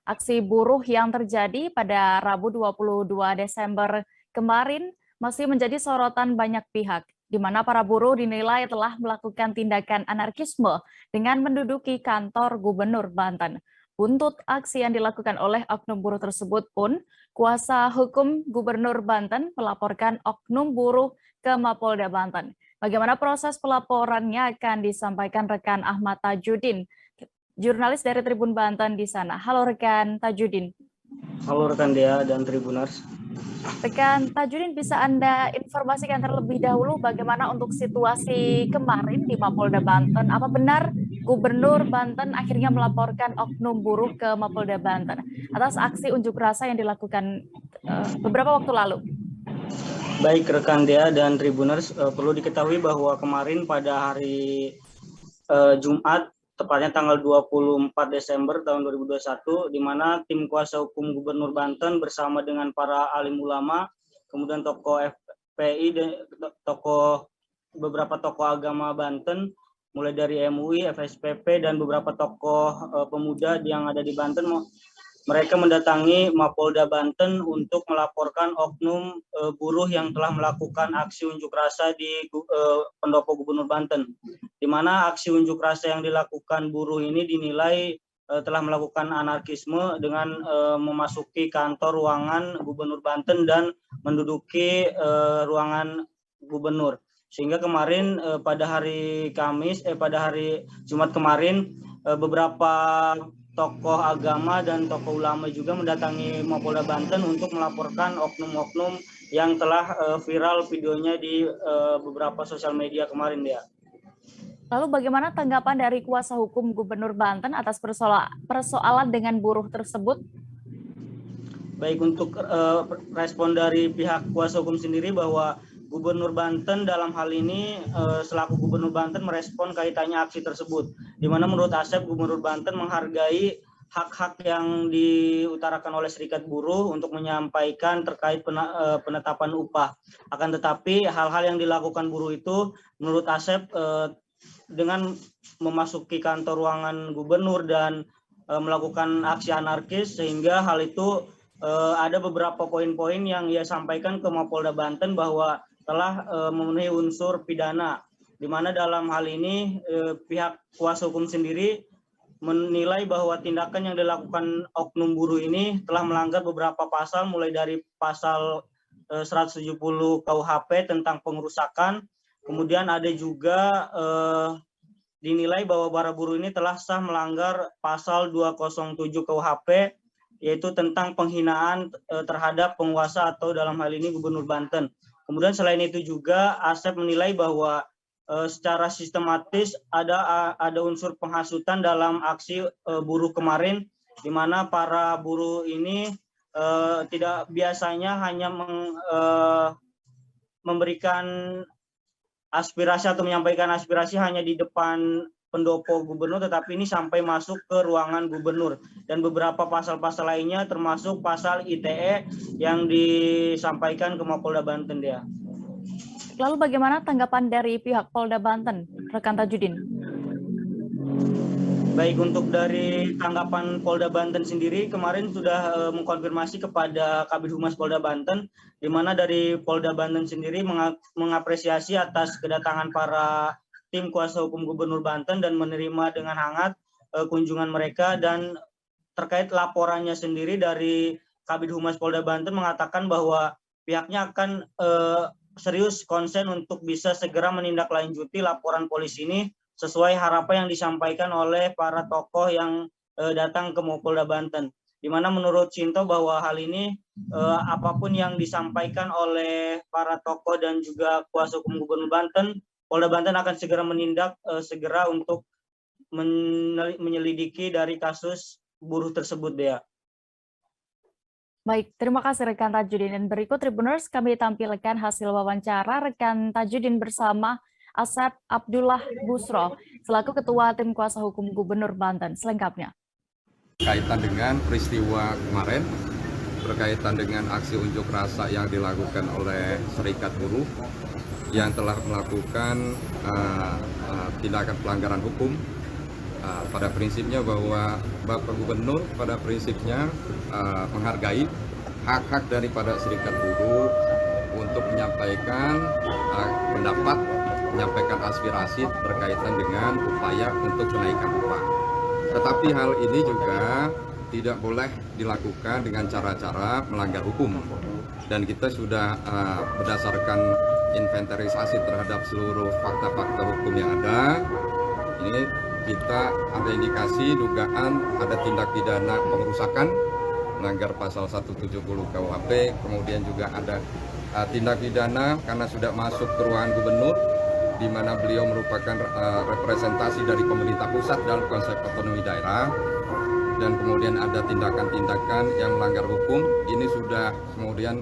Aksi buruh yang terjadi pada Rabu 22 Desember kemarin masih menjadi sorotan banyak pihak, di mana para buruh dinilai telah melakukan tindakan anarkisme dengan menduduki kantor Gubernur Banten. Buntut aksi yang dilakukan oleh oknum buruh tersebut pun, kuasa hukum Gubernur Banten melaporkan oknum buruh ke Mapolda Banten. Bagaimana proses pelaporannya akan disampaikan rekan Ahmad Tajudin, jurnalis dari Tribun Banten di sana. Halo rekan Tajudin. Halo rekan Dea dan Tribuners. Rekan Tajudin, bisa Anda informasikan terlebih dahulu bagaimana untuk situasi kemarin di Mapolda Banten? Apa benar Gubernur Banten akhirnya melaporkan oknum buruh ke Mapolda Banten atas aksi unjuk rasa yang dilakukan beberapa waktu lalu? Baik rekan Dea dan Tribuners, perlu diketahui bahwa kemarin pada hari Jumat, tepatnya tanggal 24 Desember tahun 2021, di mana tim kuasa hukum Gubernur Banten bersama dengan para alim ulama, kemudian tokoh FPI dan beberapa tokoh agama Banten, mulai dari MUI, FSPP, dan beberapa tokoh pemuda yang ada di Banten, mereka mendatangi Mapolda Banten untuk melaporkan oknum buruh yang telah melakukan aksi unjuk rasa di pendopo Gubernur Banten, di mana aksi unjuk rasa yang dilakukan buruh ini dinilai telah melakukan anarkisme dengan memasuki kantor ruangan Gubernur Banten dan menduduki ruangan Gubernur. Sehingga kemarin pada hari Jumat kemarin beberapa tokoh agama dan tokoh ulama juga mendatangi Mapolda Banten untuk melaporkan oknum-oknum yang telah viral videonya di beberapa sosial media kemarin, ya. Lalu bagaimana tanggapan dari kuasa hukum Gubernur Banten atas persoalan dengan buruh tersebut? Baik, untuk respon dari pihak kuasa hukum sendiri bahwa Gubernur Banten dalam hal ini selaku Gubernur Banten merespon kaitannya aksi tersebut, di mana menurut Asep Gubernur Banten menghargai hak-hak yang diutarakan oleh serikat buruh untuk menyampaikan terkait penetapan upah. Akan tetapi hal-hal yang dilakukan buruh itu menurut Asep dengan memasuki kantor ruangan gubernur dan melakukan aksi anarkis, sehingga hal itu ada beberapa poin-poin yang ia sampaikan ke Mapolda Banten bahwa telah memenuhi unsur pidana, di mana dalam hal ini pihak kuasa hukum sendiri menilai bahwa tindakan yang dilakukan oknum buruh ini telah melanggar beberapa pasal, mulai dari pasal 170 KUHP tentang pengerusakan, kemudian ada juga dinilai bahwa para buruh ini telah sah melanggar pasal 207 KUHP, yaitu tentang penghinaan terhadap penguasa atau dalam hal ini Gubernur Banten. Kemudian selain itu juga Asep menilai bahwa secara sistematis ada unsur penghasutan dalam aksi buruh kemarin, di mana para buruh ini tidak biasanya hanya memberikan aspirasi atau menyampaikan aspirasi hanya di depan pendopo gubernur, tetapi ini sampai masuk ke ruangan gubernur, dan beberapa pasal-pasal lainnya termasuk pasal ITE yang disampaikan ke Mapolda Banten, dia. Lalu bagaimana tanggapan dari pihak Polda Banten, rekan Tajudin? Baik, untuk dari tanggapan Polda Banten sendiri kemarin sudah mengkonfirmasi kepada Kabid Humas Polda Banten, di mana dari Polda Banten sendiri mengapresiasi atas kedatangan para tim kuasa hukum Gubernur Banten dan menerima dengan hangat kunjungan mereka. Dan terkait laporannya sendiri dari Kabid Humas Polda Banten mengatakan bahwa pihaknya akan serius konsen untuk bisa segera menindaklanjuti laporan polisi ini sesuai harapan yang disampaikan oleh para tokoh yang datang ke Mapolda Banten. Di mana menurut Cinto bahwa hal ini apapun yang disampaikan oleh para tokoh dan juga kuasa hukum Gubernur Banten, Polda Banten akan segera menindak segera untuk menyelidiki dari kasus buruh tersebut, Dea. Baik, terima kasih rekan Tajudin. Dan berikut Tribuners kami tampilkan hasil wawancara rekan Tajudin bersama Asep Abdullah Busro selaku Ketua Tim Kuasa Hukum Gubernur Banten. Selengkapnya. Kaitan dengan peristiwa kemarin, berkaitan dengan aksi unjuk rasa yang dilakukan oleh serikat buruh yang telah melakukan tindakan pelanggaran hukum pada prinsipnya bahwa Bapak Gubernur pada prinsipnya menghargai hak-hak daripada serikat buruh untuk menyampaikan pendapat, menyampaikan aspirasi berkaitan dengan upaya untuk kenaikan upah. Tetapi hal ini juga tidak boleh dilakukan dengan cara-cara melanggar hukum. Dan kita sudah berdasarkan inventarisasi terhadap seluruh fakta-fakta hukum yang ada, ini kita ada indikasi dugaan ada tindak pidana pengerusakan melanggar pasal 170 KUHP, kemudian juga ada tindak pidana karena sudah masuk ke ruangan gubernur di mana beliau merupakan representasi dari pemerintah pusat dalam konsep otonomi daerah, dan kemudian ada tindakan-tindakan yang melanggar hukum. Ini sudah kemudian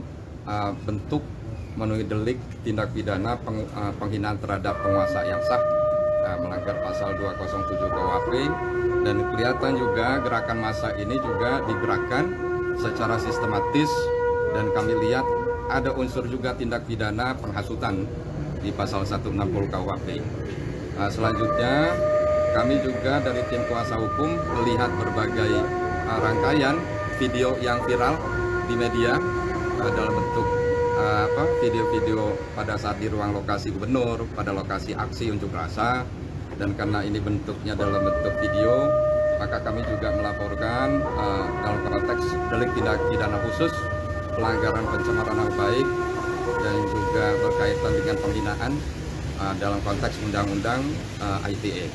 bentuk memenuhi delik tindak pidana penghinaan terhadap penguasa yang sah, melanggar pasal 207 KUHP, dan kelihatan juga gerakan massa ini juga digerakkan secara sistematis, dan kami lihat ada unsur juga tindak pidana penghasutan di pasal 160 KUHP. Selanjutnya kami juga dari tim kuasa hukum melihat berbagai rangkaian video yang viral di media dalam bentuk video-video pada saat di ruang lokasi gubernur, pada lokasi aksi unjuk rasa, dan karena ini bentuknya dalam bentuk video, maka kami juga melaporkan dalam konteks delik tindak pidana khusus pelanggaran pencemaran nama baik dan juga berkaitan dengan penghinaan dalam konteks undang-undang ITE.